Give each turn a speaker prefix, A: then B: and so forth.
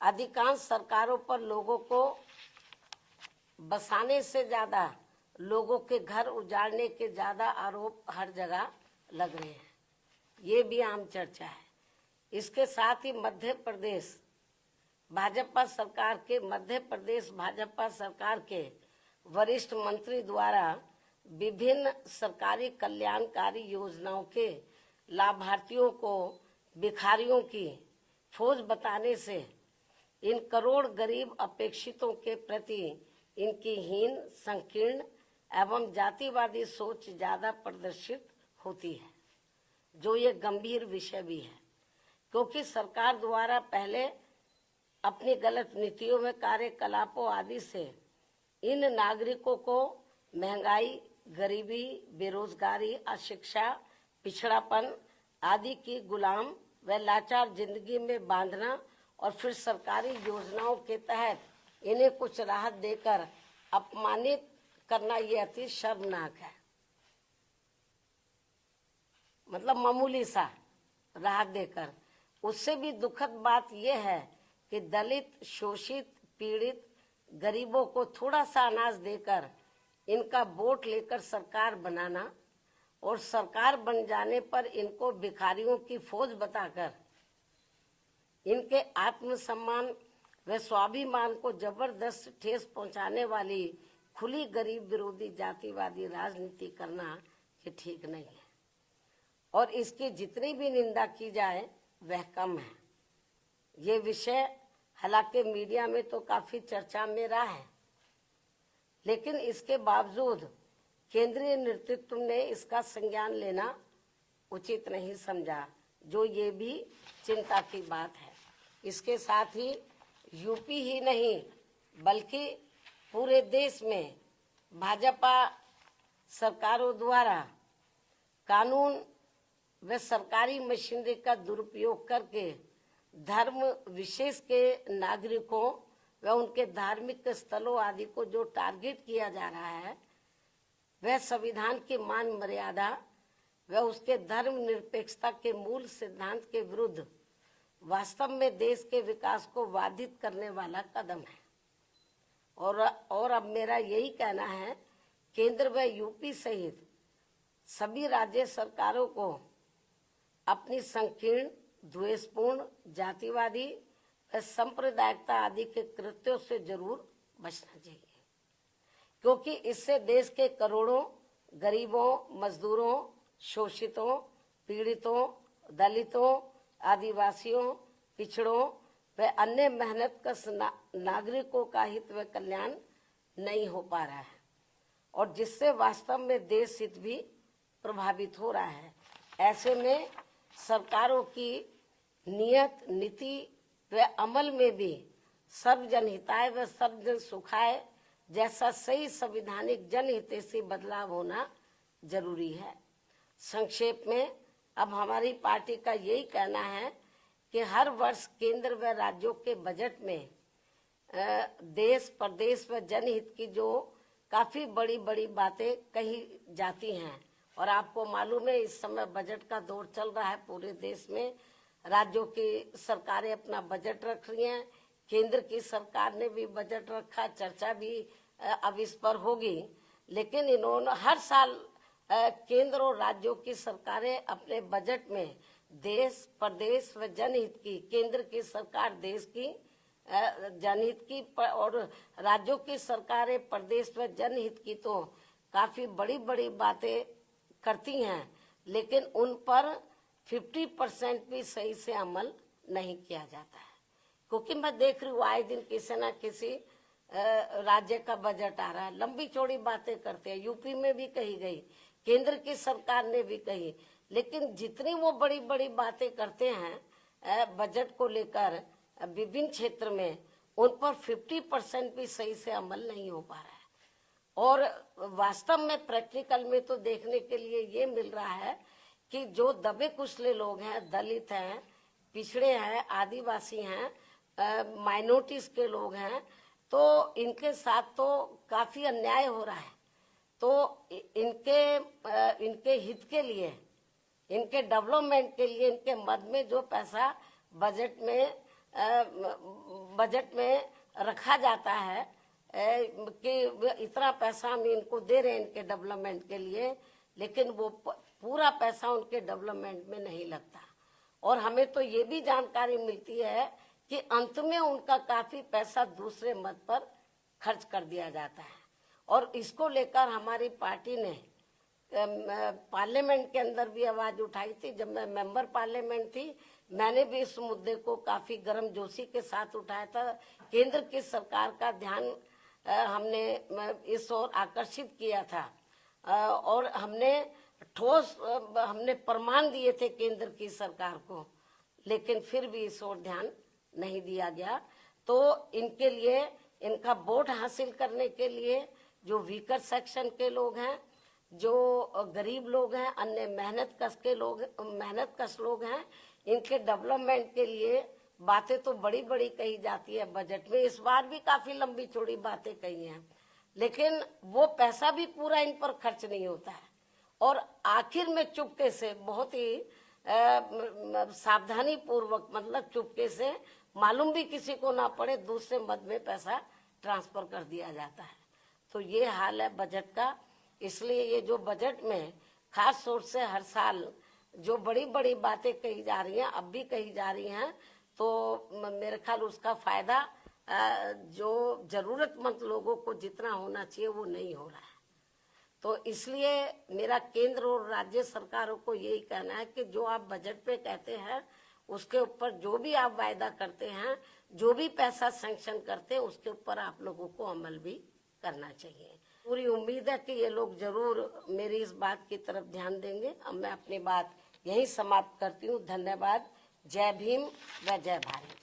A: अधिकांश सरकारों पर लोगों को बसाने से ज्यादा लोगों के घर उजाड़ने के ज्यादा आरोप हर जगह लग रहे हैं। ये भी आम चर्चा है। इसके साथ ही मध्य प्रदेश भाजपा सरकार के वरिष्ठ मंत्री द्वारा विभिन्न सरकारी कल्याणकारी योजनाओं के लाभार्थियों को भिखारियों की फौज बताने से इन करोड़ गरीब अपेक्षितों के प्रति इनकी हीन, संकीर्ण एवं जातिवादी सोच ज्यादा प्रदर्शित होती है, जो ये गंभीर विषय भी है, क्योंकि सरकार द्वारा पहले अपनी गलत नीतियों में कार्यकलापों आदि से इन नागरिकों को महंगाई, गरीबी, बेरोजगारी, अशिक्षा, पिछड़ापन आदि की गुलाम व लाचार जिंदगी में बांधना और फिर सरकारी योजनाओं के तहत इन्हें कुछ राहत देकर अपमानित करना ये अति शर्मनाक है। मतलब मामूली सा राहत देकर। उससे भी दुखद बात यह है कि दलित, शोषित, पीड़ित गरीबों को थोड़ा सा अनाज देकर इनका वोट लेकर सरकार बनाना और सरकार बन जाने पर इनको भिखारियों की फौज बताकर इनके आत्मसम्मान व स्वाभिमान को जबरदस्त ठेस पहुंचाने वाली खुली गरीब विरोधी जातिवादी राजनीति करना ये ठीक नहीं है और इसकी जितनी भी निंदा की जाए वह कम है। ये विषय हालांकि मीडिया में तो काफी चर्चा में रहा है, लेकिन इसके बावजूद केंद्रीय नेतृत्व ने इसका संज्ञान लेना उचित नहीं समझा, जो ये भी चिंता की बात है। इसके साथ ही यूपी ही नहीं बल्कि पूरे देश में भाजपा सरकारों द्वारा कानून व सरकारी मशीनरी का दुरुपयोग करके धर्म विशेष के नागरिकों व उनके धार्मिक स्थलों आदि को जो टारगेट किया जा रहा है, वह संविधान की मान मर्यादा व उसके धर्म निरपेक्षता के मूल सिद्धांत के विरुद्ध वास्तव में देश के विकास को बाधित करने वाला कदम है। और अब मेरा यही कहना है, केंद्र व यूपी सहित सभी राज्य सरकारों को अपनी संकीर्ण, द्वेषपूर्ण, जातिवादी व सांप्रदायिकता आदि के कृत्यों से जरूर बचना चाहिए, क्योंकि इससे देश के करोड़ों गरीबों, मजदूरों, शोषितों, पीड़ितों, दलितों, आदिवासियों, पिछड़ों व अन्य मेहनतकश नागरिकों का हित व कल्याण नहीं हो पा रहा है और जिससे वास्तव में देश हित भी प्रभावित हो रहा है। ऐसे में सरकारों की नियत, नीति व अमल में भी सर्वजन हिताय व सर्वजन सुखाय जैसा सही संवैधानिक जनहितैषी बदलाव होना जरूरी है। संक्षेप में अब हमारी पार्टी का यही कहना है कि हर वर्ष केंद्र व राज्यों के बजट में देश, प्रदेश व जनहित की जो काफी बड़ी बड़ी बातें कही जाती हैं और आपको मालूम है इस समय बजट का दौर चल रहा है पूरे देश में। राज्यों की सरकारें अपना बजट रख रही हैं, केंद्र की सरकार ने भी बजट रखा, चर्चा भी अब इस पर होगी। लेकिन इन्होंने हर साल केंद्र और राज्यों की सरकारें अपने बजट में देश, प्रदेश व जनहित की, केंद्र की सरकार देश की जनहित की और राज्यों की सरकारें प्रदेश व जनहित की तो काफी बड़ी बड़ी बातें करती हैं, लेकिन उन पर 50% भी सही से अमल नहीं किया जाता है। क्योंकि मैं देख रही हूँ आए दिन किसी न किसी राज्य का बजट आ रहा है, लंबी चौड़ी बातें करते हैं। यूपी में भी कही गई, केंद्र की सरकार ने भी कही, लेकिन जितनी वो बड़ी बड़ी बातें करते हैं बजट को लेकर विभिन्न क्षेत्र में, उन पर 50% भी सही से अमल नहीं हो पा रहा है। और वास्तव में प्रैक्टिकल में तो देखने के लिए ये मिल रहा है कि जो दबे कुचले लोग हैं, दलित हैं, पिछड़े हैं, आदिवासी हैं, माइनॉरिटीज के लोग हैं, तो इनके साथ तो काफी अन्याय हो रहा है। तो इनके हित के लिए, इनके डेवलपमेंट के लिए, इनके मद में जो पैसा बजट में बजट में रखा जाता है कि इतना पैसा हम इनको दे रहे हैं इनके डेवलपमेंट के लिए, लेकिन वो पूरा पैसा उनके डेवलपमेंट में नहीं लगता। और हमें तो ये भी जानकारी मिलती है कि अंत में उनका काफी पैसा दूसरे मद पर खर्च कर दिया जाता है। और इसको लेकर हमारी पार्टी ने पार्लियामेंट के अंदर भी आवाज उठाई थी। जब मैं मेंबर पार्लियामेंट थी, मैंने भी इस मुद्दे को काफी गर्मजोशी के साथ उठाया था। केंद्र की सरकार का ध्यान हमने इस ओर आकर्षित किया था और हमने ठोस प्रमाण दिए थे केंद्र की सरकार को, लेकिन फिर भी इस ओर ध्यान नहीं दिया गया। तो इनके लिए, इनका वोट हासिल करने के लिए जो वीकर सेक्शन के लोग हैं, जो गरीब लोग हैं, अन्य मेहनत कश लोग हैं, इनके डेवलपमेंट के लिए बातें तो बड़ी बड़ी कही जाती है बजट में। इस बार भी काफी लंबी चौड़ी बातें कही हैं, लेकिन वो पैसा भी पूरा इन पर खर्च नहीं होता है। और आखिर में चुपके से, बहुत ही सावधानी पूर्वक, मतलब चुपके से, मालूम भी किसी को ना पड़े, दूसरे मद में पैसा ट्रांसफर कर दिया जाता है। तो ये हाल है बजट का। इसलिए ये जो बजट में खास तौर से हर साल जो बड़ी बड़ी बातें कही जा रही हैं, अब भी कही जा रही हैं, तो मेरे ख्याल उसका फायदा जो जरूरतमंद लोगों को जितना होना चाहिए वो नहीं हो रहा है। तो इसलिए मेरा केंद्र और राज्य सरकारों को यही कहना है कि जो आप बजट पे कहते हैं, उसके ऊपर जो भी आप वायदा करते हैं, जो भी पैसा सैंक्शन करते हैं, उसके ऊपर आप लोगों को अमल भी करना चाहिए। पूरी उम्मीद है कि ये लोग जरूर मेरी इस बात की तरफ ध्यान देंगे। अब मैं अपनी बात यही समाप्त करती हूँ। धन्यवाद। जय भीम व जय भारत।